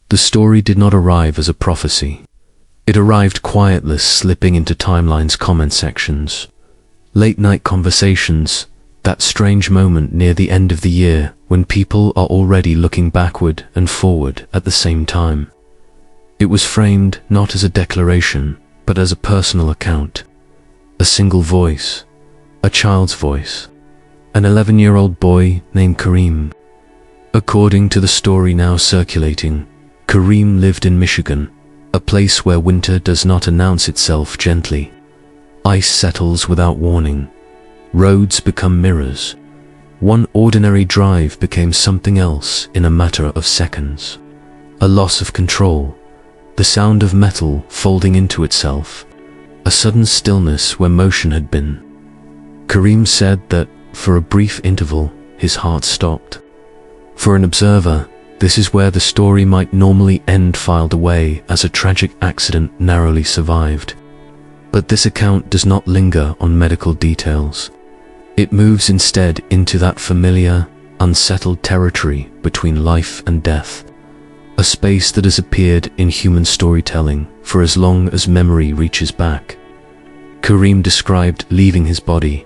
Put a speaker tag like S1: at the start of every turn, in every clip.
S1: The story did not arrive as a prophecy. It arrived quietly, slipping into timeline's comment sections. Late-night conversations, that strange moment near the end of the year when people are already looking backward and forward at the same time. It was framed not as a declaration, but as a personal account. A single voice, a child's voice, an 11-year-old boy named Kareem. According to the story now circulating, Kareem lived in Michigan, a place where winter does not announce itself gently. Ice settles without warning. Roads become mirrors. One ordinary drive became something else in a matter of seconds. A loss of control, the sound of metal folding into itself, a sudden stillness where motion had been. Kareem said that, for a brief interval, his heart stopped. For an observer, this is where the story might normally end, filed away as a tragic accident narrowly survived. But this account does not linger on medical details. It moves instead into that familiar, unsettled territory between life and death, a space that has appeared in human storytelling for as long as memory reaches back. Kareem described leaving his body.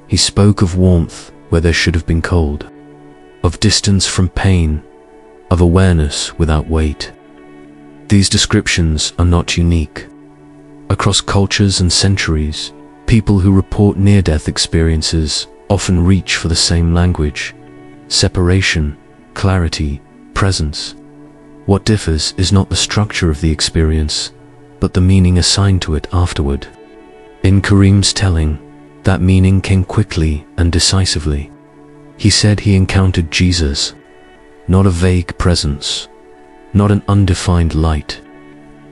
S1: He spoke of warmth where there should have been cold, of distance from pain, of awareness without weight. These descriptions are not unique. Across cultures and centuries, people who report near-death experiences often reach for the same language: separation, clarity, presence. What differs is not the structure of the experience, but the meaning assigned to it afterward. In Kareem's telling, that meaning came quickly and decisively. He said he encountered Jesus, not a vague presence, not an undefined light,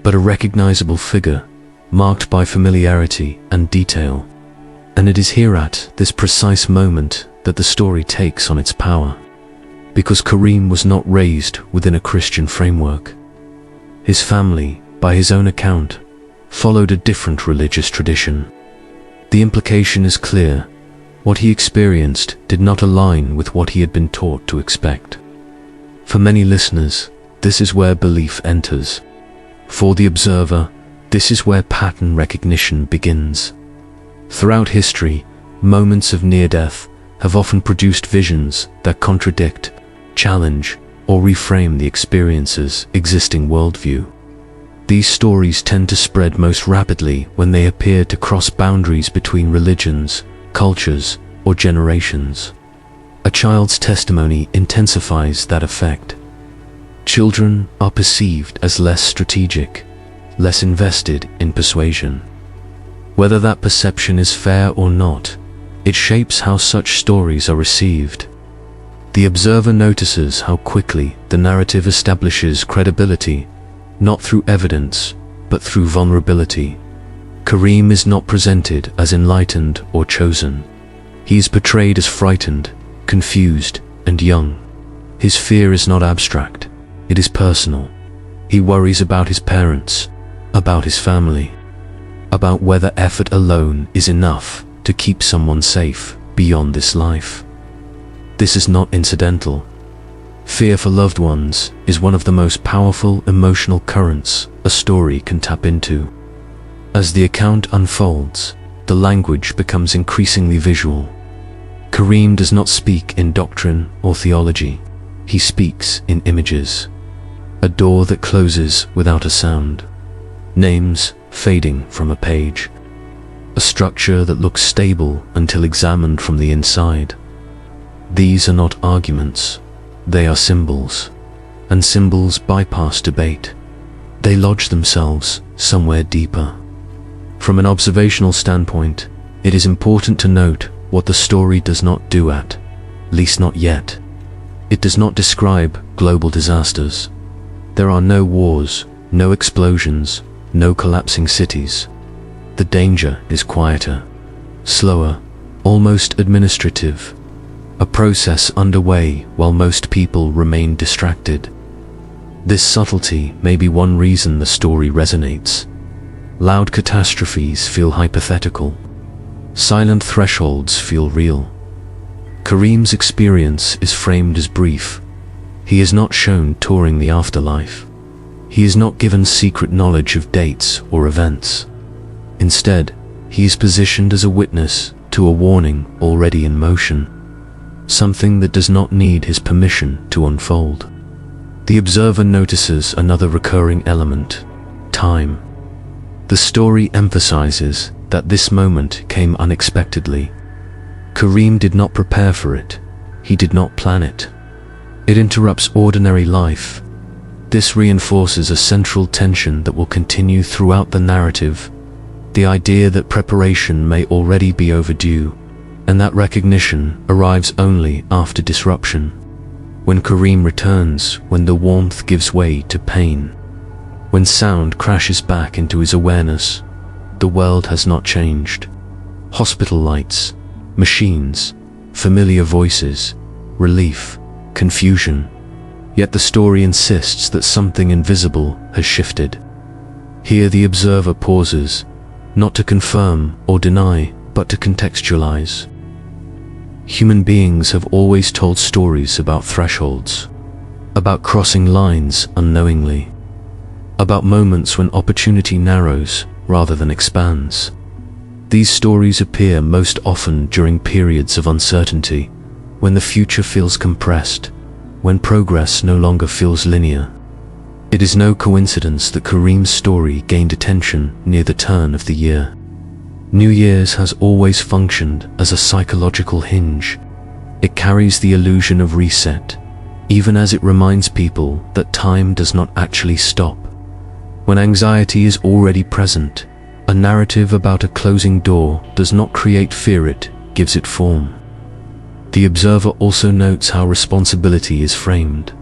S1: but a recognizable figure, marked by familiarity and detail. And it is here at this precise moment that the story takes on its power. Because Kareem was not raised within a Christian framework. His family, by his own account, followed a different religious tradition. The implication is clear. What he experienced did not align with what he had been taught to expect. For many listeners, this is where belief enters. For the observer, this is where pattern recognition begins. Throughout history, moments of near-death have often produced visions that contradict, challenge, or reframe the experience's existing worldview. These stories tend to spread most rapidly when they appear to cross boundaries between religions, cultures, or generations. A child's testimony intensifies that effect. Children are perceived as less strategic, less invested in persuasion. Whether that perception is fair or not, it shapes how such stories are received. The observer notices how quickly the narrative establishes credibility, not through evidence, but through vulnerability. Kareem is not presented as enlightened or chosen. He is portrayed as frightened, confused, and young. His fear is not abstract, it is personal. He worries about his parents, about his family, about whether effort alone is enough to keep someone safe beyond this life. This is not incidental. Fear for loved ones is one of the most powerful emotional currents a story can tap into. As the account unfolds, the language becomes increasingly visual. Kareem does not speak in doctrine or theology. He speaks in images. A door that closes without a sound. Names fading from a page. A structure that looks stable until examined from the inside. These are not arguments. They are symbols. And symbols bypass debate. They lodge themselves somewhere deeper. From an observational standpoint, it is important to note what the story does not do, at least not yet. It does not describe global disasters. There are no wars, no explosions, no collapsing cities. The danger is quieter, slower, almost administrative. A process underway while most people remain distracted. This subtlety may be one reason the story resonates. Loud catastrophes feel hypothetical. Silent thresholds feel real. Kareem's experience is framed as brief. He is not shown touring the afterlife. He is not given secret knowledge of dates or events. Instead, he is positioned as a witness to a warning already in motion, something that does not need his permission to unfold. The observer notices another recurring element: time. The story emphasizes that this moment came unexpectedly. Kareem did not prepare for it. He did not plan it. It interrupts ordinary life. This reinforces a central tension that will continue throughout the narrative: the idea that preparation may already be overdue, and that recognition arrives only after disruption. When Kareem returns, when the warmth gives way to pain, when sound crashes back into his awareness, the world has not changed. Hospital lights, machines, familiar voices, relief, confusion. Yet the story insists that something invisible has shifted. Here the observer pauses, not to confirm or deny, but to contextualize. Human beings have always told stories about thresholds, about crossing lines unknowingly, about moments when opportunity narrows rather than expands. These stories appear most often during periods of uncertainty, when the future feels compressed, when progress no longer feels linear. It is no coincidence that Kareem's story gained attention near the turn of the year. New Year's has always functioned as a psychological hinge. It carries the illusion of reset, even as it reminds people that time does not actually stop. When anxiety is already present, a narrative about a closing door does not create fear, it gives it form. The observer also notes how responsibility is framed.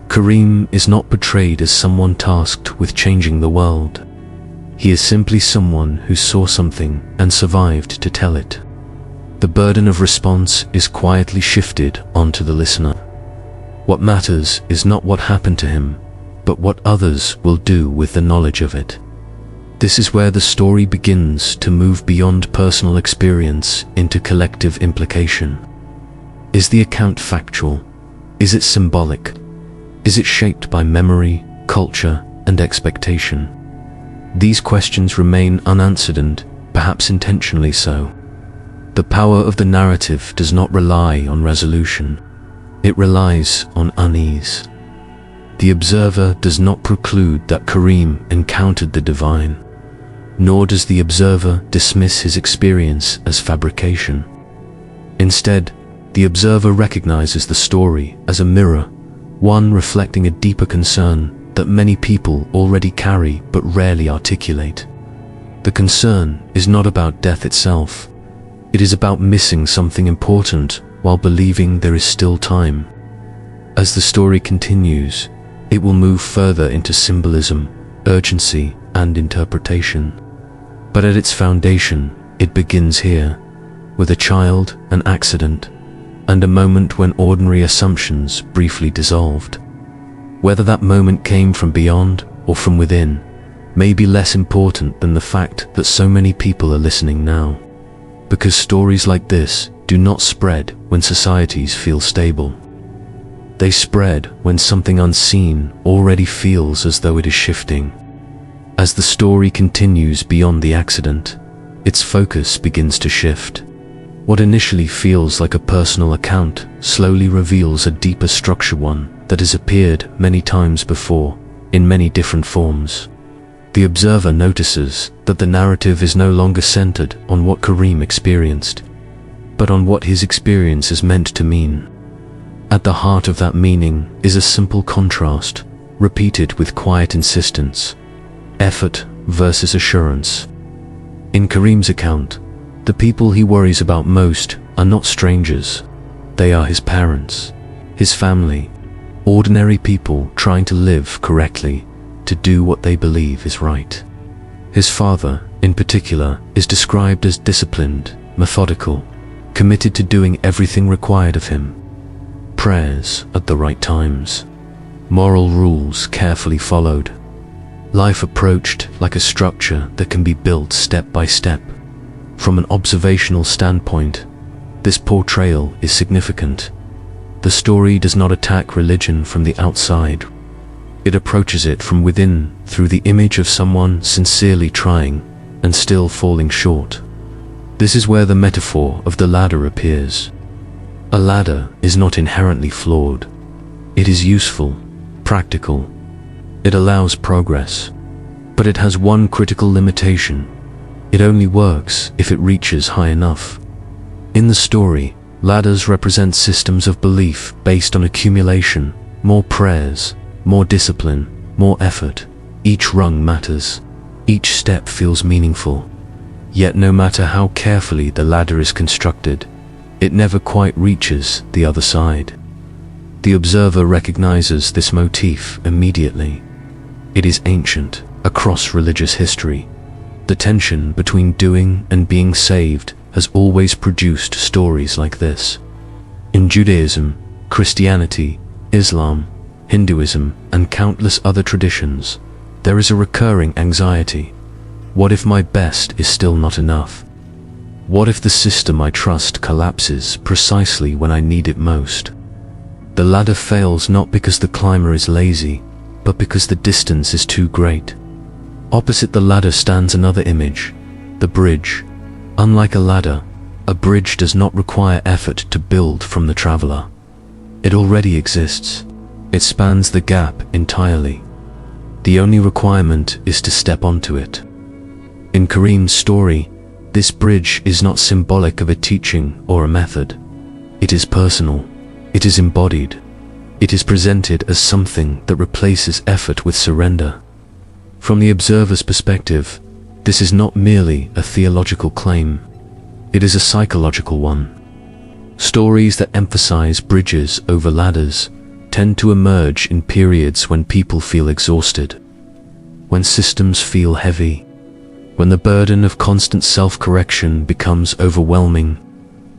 S1: Kareem is not portrayed as someone tasked with changing the world. He is simply someone who saw something and survived to tell it. The burden of response is quietly shifted onto the listener. What matters is not what happened to him, but what others will do with the knowledge of it. This is where the story begins to move beyond personal experience into collective implication. Is the account factual? Is it symbolic? Is it shaped by memory, culture, and expectation? These questions remain unanswered, and perhaps intentionally so. The power of the narrative does not rely on resolution. It relies on unease. The observer does not preclude that Kareem encountered the divine, nor does the observer dismiss his experience as fabrication. Instead, the observer recognizes the story as a mirror, one reflecting a deeper concern that many people already carry but rarely articulate. The concern is not about death itself. It is about missing something important while believing there is still time. As the story continues, it will move further into symbolism, urgency, and interpretation. But at its foundation, it begins here, with a child, an accident, and a moment when ordinary assumptions briefly dissolved. Whether that moment came from beyond or from within may be less important than the fact that so many people are listening now. Because stories like this do not spread when societies feel stable. They spread when something unseen already feels as though it is shifting. As the story continues beyond the accident, its focus begins to shift. What initially feels like a personal account slowly reveals a deeper structure, one that has appeared many times before, in many different forms. The observer notices that the narrative is no longer centered on what Kareem experienced, but on what his experience is meant to mean. At the heart of that meaning is a simple contrast, repeated with quiet insistence: effort versus assurance. In Kareem's account, the people he worries about most are not strangers. They are his parents, his family, ordinary people trying to live correctly, to do what they believe is right. His father, in particular, is described as disciplined, methodical, committed to doing everything required of him. Prayers at the right times, moral rules carefully followed. Life approached like a structure that can be built step by step. From an observational standpoint, this portrayal is significant. The story does not attack religion from the outside. It approaches it from within through the image of someone sincerely trying and still falling short. This is where the metaphor of the ladder appears. A ladder is not inherently flawed. It is useful, practical. It allows progress. But it has one critical limitation. It only works if it reaches high enough. In the story, ladders represent systems of belief based on accumulation, more prayers, more discipline, more effort. Each rung matters. Each step feels meaningful. Yet no matter how carefully the ladder is constructed, it never quite reaches the other side. The observer recognizes this motif immediately. It is ancient, across religious history. The tension between doing and being saved has always produced stories like this. In Judaism, Christianity, Islam, Hinduism, and countless other traditions, there is a recurring anxiety. What if my best is still not enough? What if the system I trust collapses precisely when I need it most? The ladder fails not because the climber is lazy, but because the distance is too great. Opposite the ladder stands another image, the bridge. Unlike a ladder, a bridge does not require effort to build from the traveler. It already exists. It spans the gap entirely. The only requirement is to step onto it. In Kareem's story, this bridge is not symbolic of a teaching or a method. It is personal. It is embodied. It is presented as something that replaces effort with surrender. From the observer's perspective, this is not merely a theological claim. It is a psychological one. Stories that emphasize bridges over ladders tend to emerge in periods when people feel exhausted, when systems feel heavy, when the burden of constant self-correction becomes overwhelming.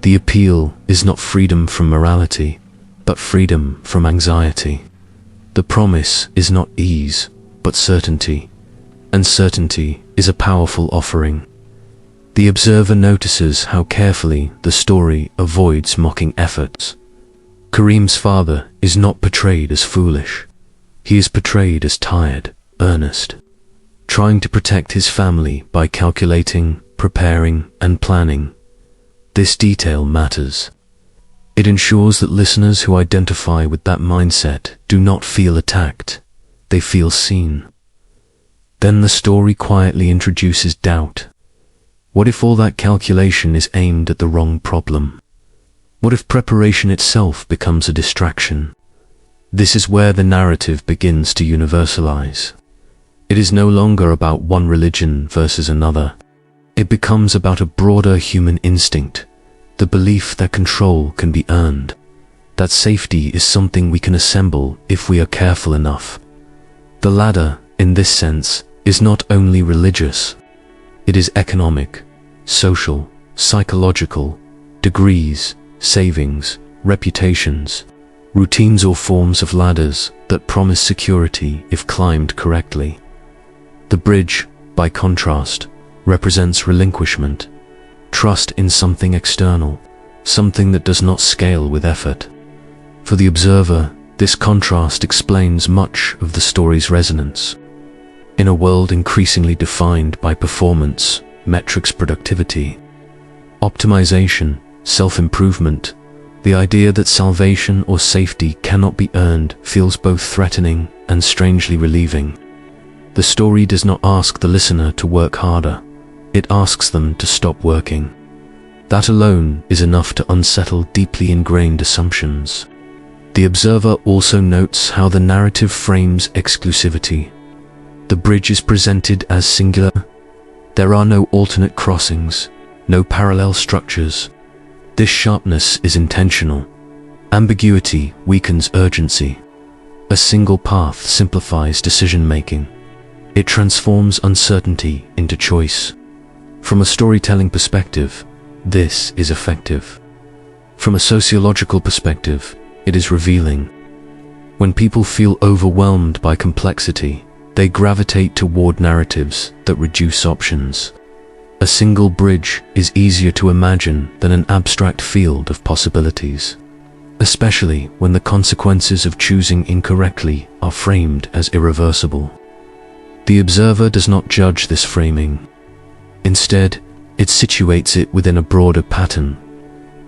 S1: The appeal is not freedom from morality, but freedom from anxiety. The promise is not ease, but certainty, and certainty is a powerful offering. The observer notices how carefully the story avoids mocking efforts. Kareem's father is not portrayed as foolish. He is portrayed as tired, earnest, trying to protect his family by calculating, preparing, and planning. This detail matters. It ensures that listeners who identify with that mindset do not feel attacked. They feel seen. Then the story quietly introduces doubt. What if all that calculation is aimed at the wrong problem? What if preparation itself becomes a distraction? This is where the narrative begins to universalize. It is no longer about one religion versus another. It becomes about a broader human instinct, the belief that control can be earned, that safety is something we can assemble if we are careful enough. The ladder, in this sense, is not only religious. It is economic, social, psychological, degrees, savings, reputations, routines or forms of ladders that promise security if climbed correctly. The bridge, by contrast, represents relinquishment, trust in something external, something that does not scale with effort. For the observer, this contrast explains much of the story's resonance. In a world increasingly defined by performance, metrics, productivity, optimization, self-improvement, the idea that salvation or safety cannot be earned feels both threatening and strangely relieving. The story does not ask the listener to work harder. It asks them to stop working. That alone is enough to unsettle deeply ingrained assumptions. The observer also notes how the narrative frames exclusivity. The bridge is presented as singular. There are no alternate crossings, no parallel structures. This sharpness is intentional. Ambiguity weakens urgency. A single path simplifies decision-making. It transforms uncertainty into choice. From a storytelling perspective, this is effective. From a sociological perspective, it is revealing. When people feel overwhelmed by complexity, they gravitate toward narratives that reduce options. A single bridge is easier to imagine than an abstract field of possibilities. A especially when the consequences of choosing incorrectly are framed as irreversible. The observer does not judge this framing. Instead, it situates it within a broader pattern.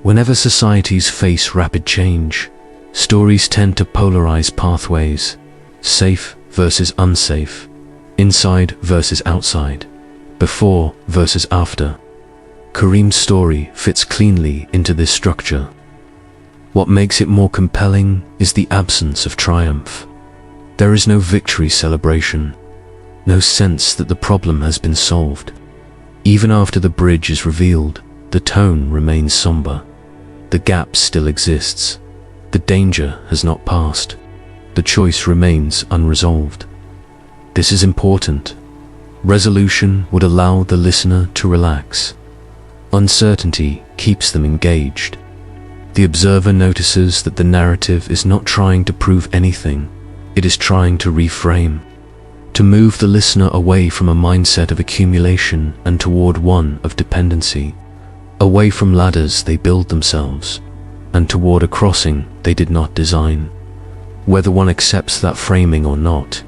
S1: Whenever societies face rapid change, stories tend to polarize pathways: safe versus unsafe, inside versus outside, before versus after. Kareem's story fits cleanly into this structure. What makes it more compelling is the absence of triumph. There is no victory celebration, no sense that the problem has been solved. Even after the bridge is revealed, the tone remains somber. The gap still exists. The danger has not passed. The choice remains unresolved. This is important. Resolution would allow the listener to relax. Uncertainty keeps them engaged. The observer notices that the narrative is not trying to prove anything. It is trying to reframe, to move the listener away from a mindset of accumulation and toward one of dependency, away from ladders they build themselves, and toward a crossing they did not design. Whether one accepts that framing or not,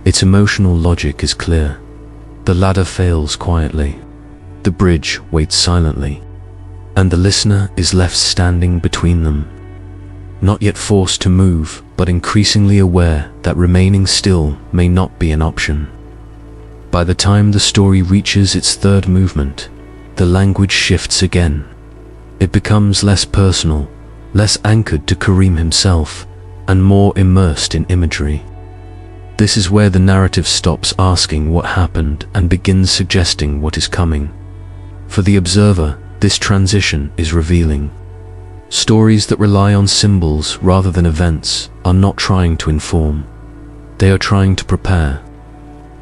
S1: its emotional logic is clear. The ladder fails quietly. The bridge waits silently, and the listener is left standing between them, not yet forced to move, but increasingly aware that remaining still may not be an option. By the time the story reaches its third movement, the language shifts again. It becomes less personal, less anchored to Kareem himself, and more immersed in imagery. This is where the narrative stops asking what happened and begins suggesting what is coming. For the observer, this transition is revealing. Stories that rely on symbols rather than events are not trying to inform. They are trying to prepare.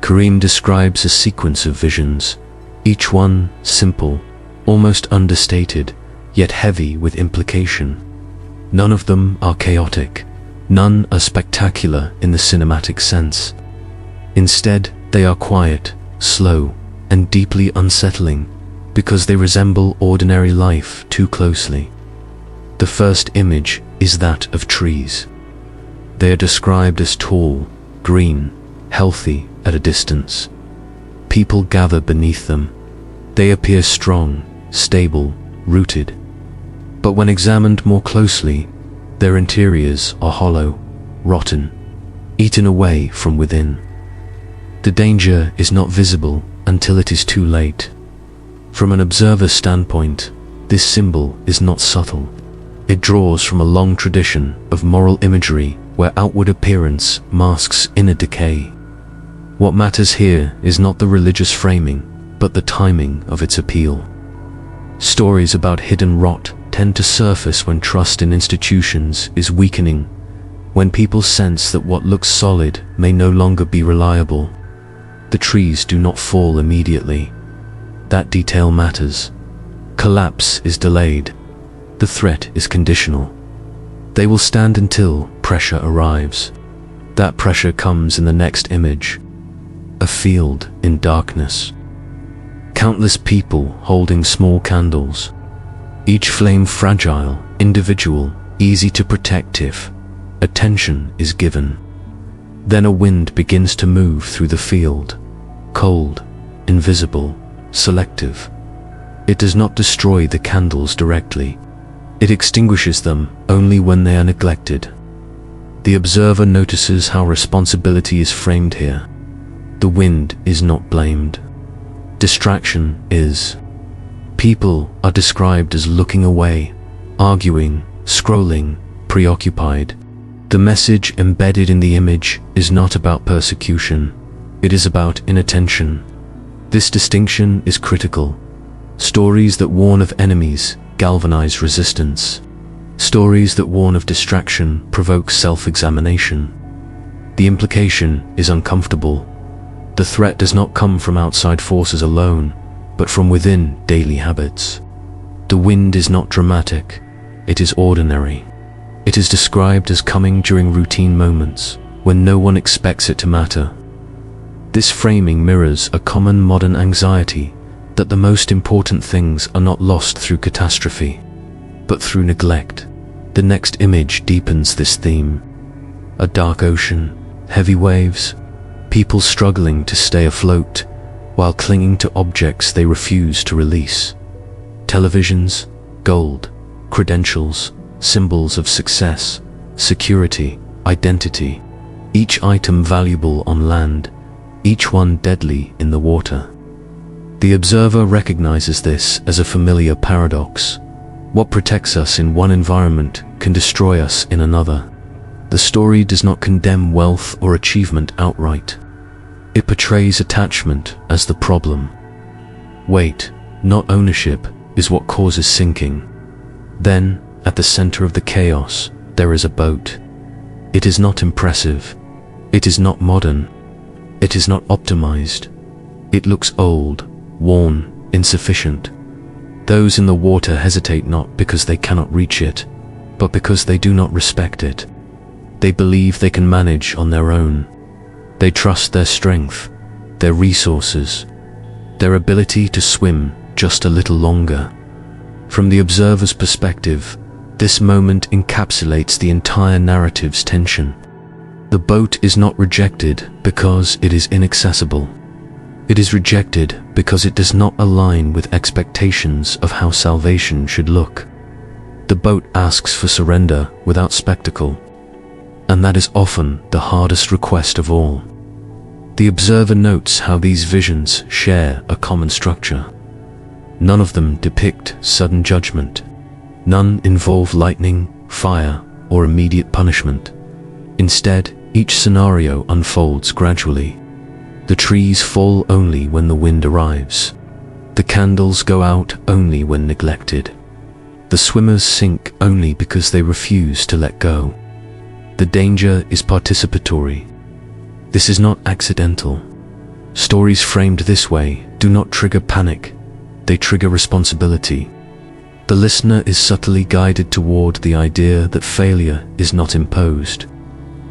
S1: Kareem describes a sequence of visions, each one simple, almost understated, yet heavy with implication. None of them are chaotic. None are spectacular in the cinematic sense. Instead, they are quiet, slow, and deeply unsettling, because they resemble ordinary life too closely. The first image is that of trees. They are described as tall, green, healthy at a distance. People gather beneath them. They appear strong, stable, rooted. But when examined more closely, their interiors are hollow, rotten, eaten away from within. The danger is not visible until it is too late. From an observer's standpoint, this symbol is not subtle. It draws from a long tradition of moral imagery where outward appearance masks inner decay. What matters here is not the religious framing, but the timing of its appeal. Stories about hidden rot tend to surface when trust in institutions is weakening, when people sense that what looks solid may no longer be reliable. The trees do not fall immediately. That detail matters. Collapse is delayed. The threat is conditional. They will stand until pressure arrives. That pressure comes in the next image. A field in darkness. Countless people holding small candles. Each flame fragile, individual, easy to protect if attention is given. Then a wind begins to move through the field. Cold, invisible, selective. It does not destroy the candles directly. It extinguishes them only when they are neglected. The observer notices how responsibility is framed here. The wind is not blamed. Distraction is. People are described as looking away, arguing, scrolling, preoccupied. The message embedded in the image is not about persecution. It is about inattention. This distinction is critical. Stories that warn of enemies galvanize resistance. Stories that warn of distraction provoke self-examination. The implication is uncomfortable. The threat does not come from outside forces alone, but from within daily habits. The wind is not dramatic. It is ordinary. It is described as coming during routine moments, when no one expects it to matter. This framing mirrors a common modern anxiety that the most important things are not lost through catastrophe, but through neglect. The next image deepens this theme. A dark ocean, heavy waves, people struggling to stay afloat while clinging to objects they refuse to release. Televisions, gold, credentials, symbols of success, security, identity, each item valuable on land, each one deadly in the water. The observer recognizes this as a familiar paradox. What protects us in one environment can destroy us in another. The story does not condemn wealth or achievement outright. It portrays attachment as the problem. Weight, not ownership, is what causes sinking. Then, at the center of the chaos, there is a boat. It is not impressive. It is not modern. It is not optimized. It looks old, worn, insufficient. Those in the water hesitate not because they cannot reach it, but because they do not respect it. They believe they can manage on their own. They trust their strength, their resources, their ability to swim just a little longer. From the observer's perspective, this moment encapsulates the entire narrative's tension. The boat is not rejected because it is inaccessible. It is rejected because it does not align with expectations of how salvation should look. The boat asks for surrender without spectacle, and that is often the hardest request of all. The observer notes how these visions share a common structure. None of them depict sudden judgment. None involve lightning, fire, or immediate punishment. Instead, each scenario unfolds gradually. The trees fall only when the wind arrives. The candles go out only when neglected. The swimmers sink only because they refuse to let go. The danger is participatory. This is not accidental. Stories framed this way do not trigger panic. They trigger responsibility. The listener is subtly guided toward the idea that failure is not imposed.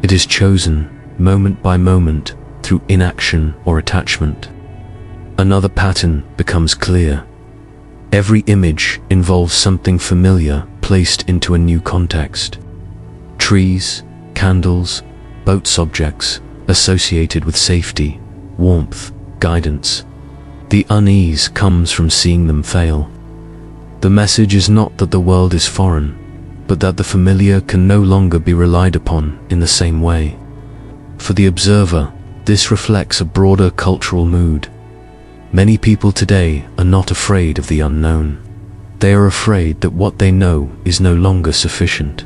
S1: It is chosen, moment by moment, through inaction or attachment. Another pattern becomes clear. Every image involves something familiar placed into a new context. Trees, candles, boat subjects associated with safety, warmth, guidance. The unease comes from seeing them fail. The message is not that the world is foreign, but that the familiar can no longer be relied upon in the same way. For the observer, this reflects a broader cultural mood. Many people today are not afraid of the unknown. They are afraid that what they know is no longer sufficient,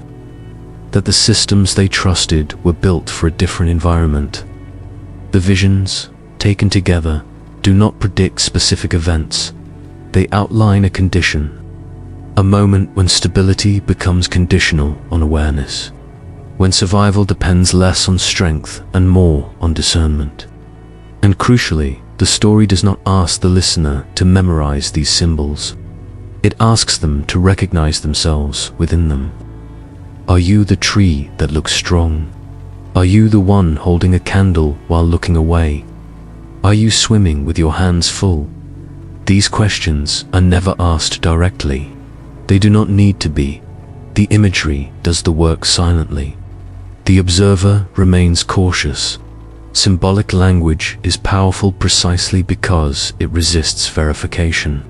S1: that the systems they trusted were built for a different environment. The visions, taken together, do not predict specific events. They outline a condition, a moment when stability becomes conditional on awareness, when survival depends less on strength and more on discernment. And crucially, the story does not ask the listener to memorize these symbols. It asks them to recognize themselves within them. Are you the tree that looks strong? Are you the one holding a candle while looking away? Are you swimming with your hands full? These questions are never asked directly. They do not need to be. The imagery does the work silently. The observer remains cautious. Symbolic language is powerful precisely because it resists verification.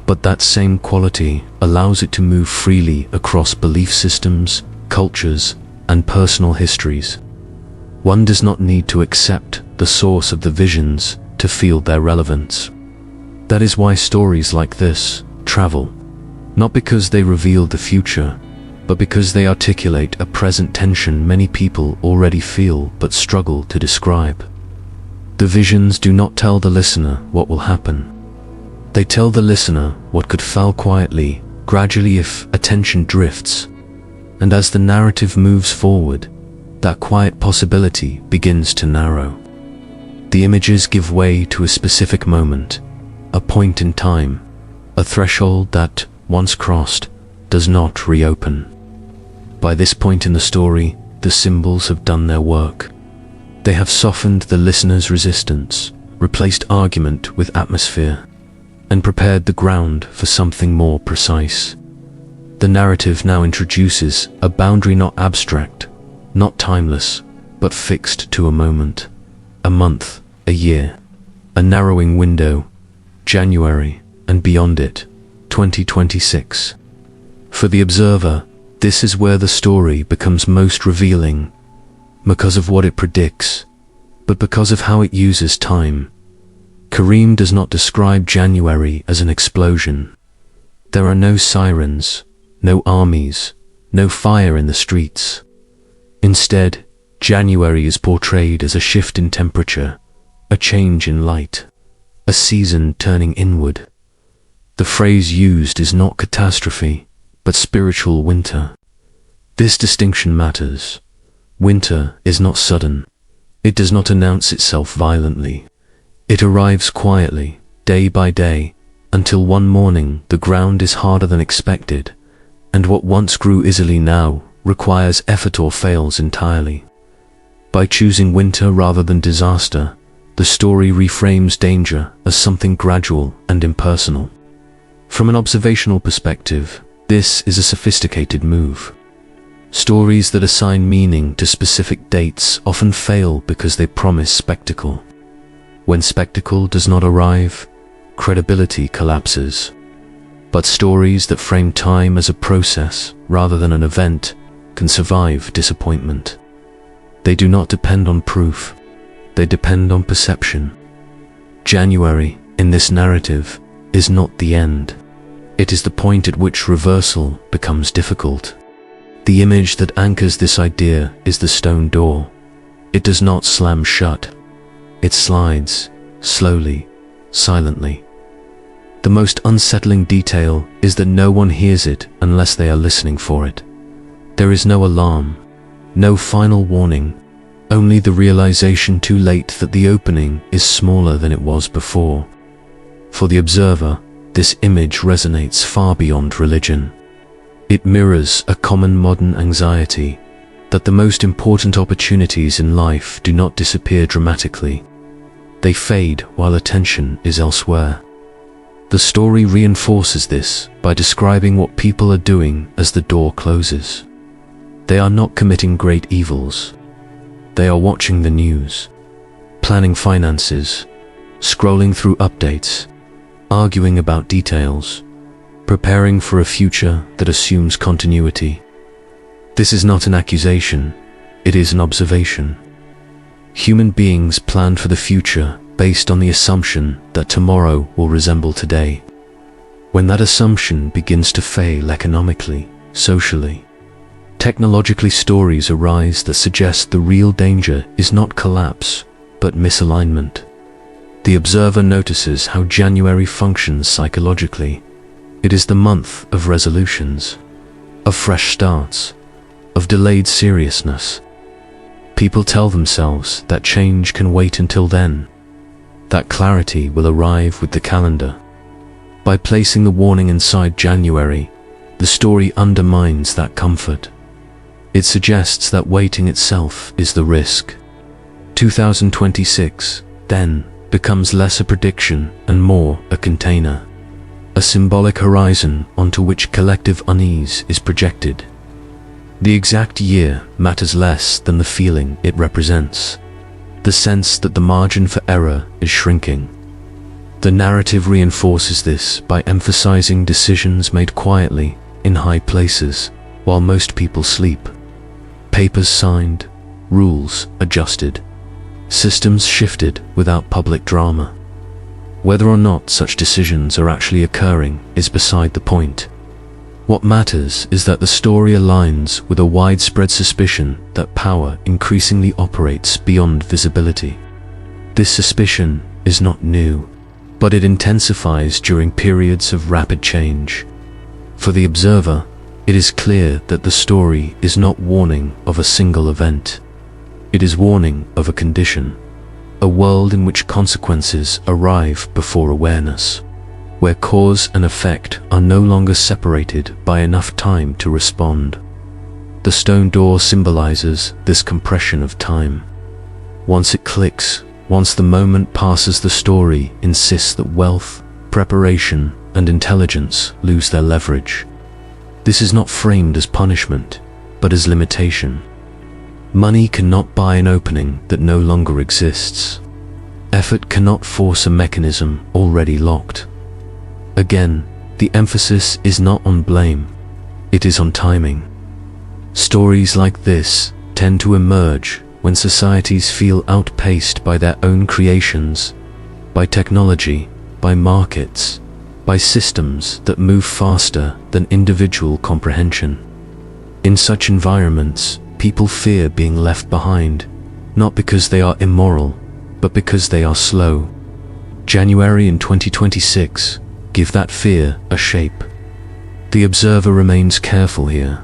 S1: But that same quality allows it to move freely across belief systems, cultures, and personal histories. One does not need to accept the source of the visions to feel their relevance. That is why stories like this travel, not because they reveal the future, but because they articulate a present tension many people already feel but struggle to describe. The visions do not tell the listener what will happen. They tell the listener what could fall quietly, gradually if attention drifts. And as the narrative moves forward, that quiet possibility begins to narrow. The images give way to a specific moment, a point in time, a threshold that, once crossed, does not reopen. By this point in the story, the symbols have done their work. They have softened the listener's resistance, replaced argument with atmosphere, and prepared the ground for something more precise. The narrative now introduces a boundary not abstract, not timeless, but fixed to a moment, a month, a year, a narrowing window, January, and beyond it, 2026. For the observer, this is where the story becomes most revealing, because of what it predicts, but because of how it uses time. Kareem does not describe January as an explosion. There are no sirens, no armies, no fire in the streets. Instead, January is portrayed as a shift in temperature, a change in light, a season turning inward. The phrase used is not catastrophe, but spiritual winter. This distinction matters. Winter is not sudden. It does not announce itself violently. It arrives quietly, day by day, until one morning the ground is harder than expected, and what once grew easily now requires effort or fails entirely. By choosing winter rather than disaster, the story reframes danger as something gradual and impersonal. From an observational perspective, this is a sophisticated move. Stories that assign meaning to specific dates often fail because they promise spectacle. When spectacle does not arrive, credibility collapses. But stories that frame time as a process rather than an event can survive disappointment. They do not depend on proof, they depend on perception. January, in this narrative, is not the end. It is the point at which reversal becomes difficult. The image that anchors this idea is the stone door. It does not slam shut. It slides, slowly, silently. The most unsettling detail is that no one hears it unless they are listening for it. There is no alarm, no final warning, only the realization too late that the opening is smaller than it was before. For the observer, this image resonates far beyond religion. It mirrors a common modern anxiety, that the most important opportunities in life do not disappear dramatically. They fade while attention is elsewhere. The story reinforces this by describing what people are doing as the door closes. They are not committing great evils. They are watching the news, planning finances, scrolling through updates, arguing about details, preparing for a future that assumes continuity. This is not an accusation, it is an observation. Human beings plan for the future based on the assumption that tomorrow will resemble today. When that assumption begins to fail economically, socially, technologically, stories arise that suggest the real danger is not collapse, but misalignment. The observer notices how January functions psychologically. It is the month of resolutions, of fresh starts, of delayed seriousness. People tell themselves that change can wait until then, that clarity will arrive with the calendar. By placing the warning inside January, the story undermines that comfort. It suggests that waiting itself is the risk. 2026, then, becomes less a prediction and more a container, a symbolic horizon onto which collective unease is projected. The exact year matters less than the feeling it represents, the sense that the margin for error is shrinking. The narrative reinforces this by emphasizing decisions made quietly in high places while most people sleep. Papers signed, rules adjusted, systems shifted without public drama. Whether or not such decisions are actually occurring is beside the point. What matters is that the story aligns with a widespread suspicion that power increasingly operates beyond visibility. This suspicion is not new, but it intensifies during periods of rapid change. For the observer, it is clear that the story is not warning of a single event. It is warning of a condition, a world in which consequences arrive before awareness, where cause and effect are no longer separated by enough time to respond. The stone door symbolizes this compression of time. Once it clicks, once the moment passes, the story insists that wealth, preparation, and intelligence lose their leverage. This is not framed as punishment, but as limitation. Money cannot buy an opening that no longer exists. Effort cannot force a mechanism already locked. Again, the emphasis is not on blame, it is on timing. Stories like this tend to emerge when societies feel outpaced by their own creations, by technology, by markets, by systems that move faster than individual comprehension. In such environments, people fear being left behind, not because they are immoral, but because they are slow. January in 2026 give that fear a shape. The observer remains careful here.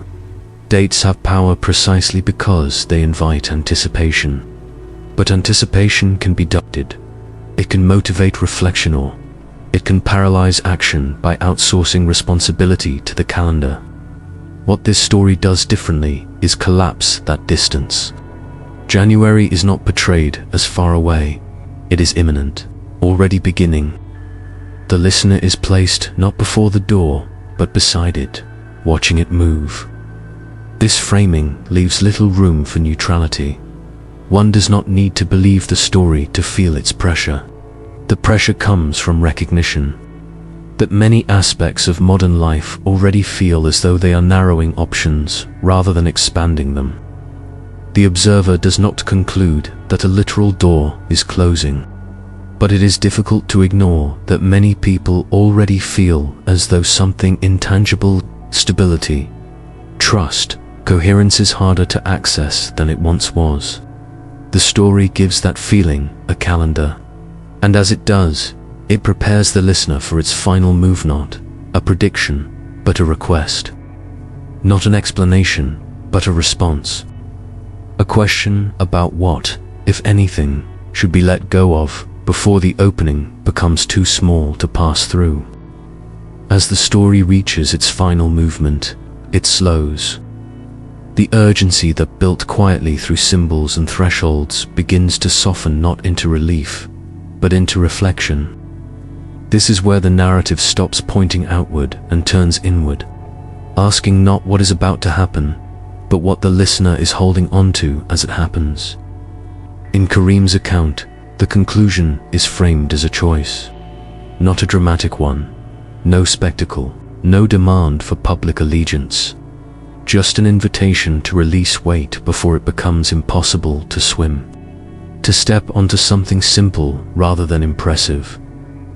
S1: Dates have power precisely because they invite anticipation. But anticipation can be ducted. It can motivate reflection, or it can paralyze action by outsourcing responsibility to the calendar. What this story does differently is collapse that distance. January is not portrayed as far away. It is imminent, already beginning. The listener is placed not before the door, but beside it, watching it move. This framing leaves little room for neutrality. One does not need to believe the story to feel its pressure. The pressure comes from recognition that many aspects of modern life already feel as though they are narrowing options rather than expanding them. The observer does not conclude that a literal door is closing, but it is difficult to ignore that many people already feel as though something intangible, stability, trust, coherence is harder to access than it once was. The story gives that feeling a calendar, and as it does, it prepares the listener for its final move, not a prediction, but a request. Not an explanation, but a response. A question about what, if anything, should be let go of before the opening becomes too small to pass through. As the story reaches its final movement, it slows. The urgency that built quietly through symbols and thresholds begins to soften, not into relief, but into reflection. This is where the narrative stops pointing outward and turns inward, asking not what is about to happen, but what the listener is holding onto as it happens. In Kareem's account, the conclusion is framed as a choice, not a dramatic one, no spectacle, no demand for public allegiance, just an invitation to release weight before it becomes impossible to swim, to step onto something simple rather than impressive,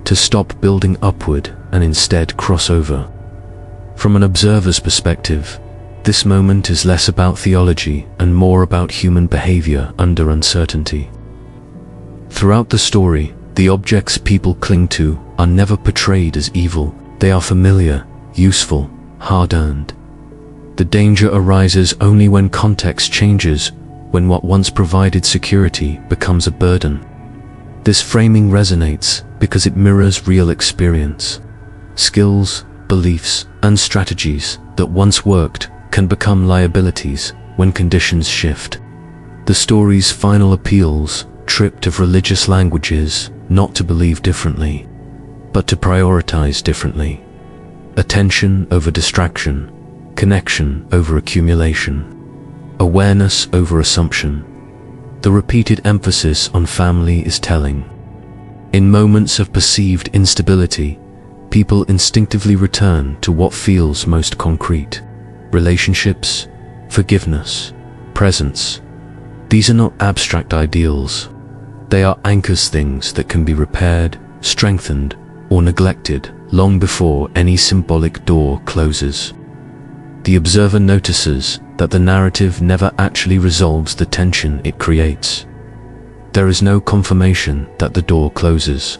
S1: to stop building upward and instead cross over. From an observer's perspective, this moment is less about theology and more about human behavior under uncertainty. Throughout the story, the objects people cling to are never portrayed as evil. They are familiar, useful, hard-earned. The danger arises only when context changes, when what once provided security becomes a burden. This framing resonates because it mirrors real experience. Skills, beliefs, and strategies that once worked can become liabilities when conditions shift. The story's final appeals, tripped of religious languages, not to believe differently, but to prioritize differently. Attention over distraction, connection over accumulation, awareness over assumption. The repeated emphasis on family is telling. In moments of perceived instability, people instinctively return to what feels most concrete: relationships, forgiveness, presence. These are not abstract ideals. They are anchors, things that can be repaired, strengthened, or neglected long before any symbolic door closes. The observer notices that the narrative never actually resolves the tension it creates. There is no confirmation that the door closes,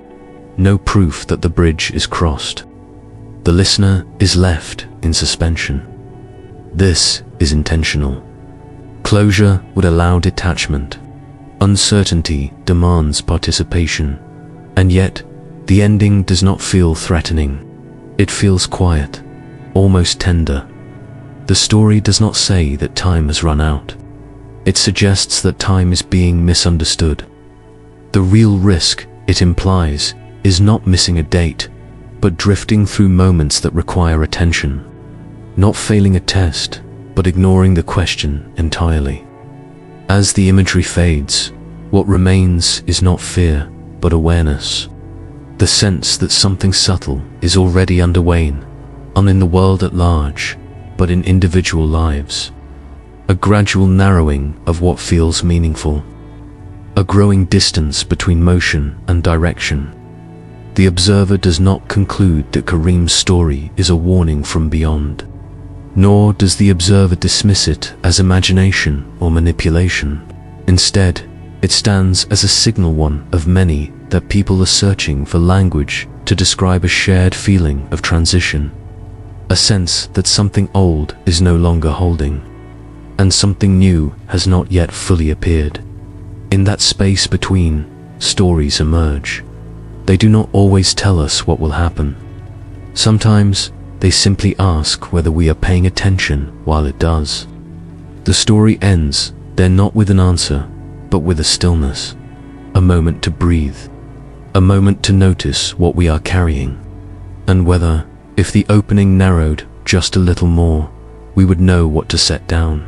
S1: no proof that the bridge is crossed. The listener is left in suspension. This is intentional. Closure would allow detachment. Uncertainty demands participation, and yet the ending does not feel threatening. It feels quiet, almost tender. The story does not say that time has run out. It suggests that time is being misunderstood. The real risk, it implies, is not missing a date, but drifting through moments that require attention. not failing a test, but ignoring the question entirely. As the imagery fades, what remains is not fear, but awareness. The sense that something subtle is already underway, not in the world at large, but in individual lives. A gradual narrowing of what feels meaningful. A growing distance between motion and direction. The observer does not conclude that Kareem's story is a warning from beyond, nor does the observer dismiss it as imagination or manipulation. Instead, it stands as a signal, one of many, that people are searching for language to describe a shared feeling of transition, a sense that something old is no longer holding, and something new has not yet fully appeared. In that space between, stories emerge. They do not always tell us what will happen. Sometimes, they simply ask whether we are paying attention while it does. The story ends, then not with an answer, but with a stillness, a moment to breathe, a moment to notice what we are carrying, and whether, if the opening narrowed just a little more, we would know what to set down.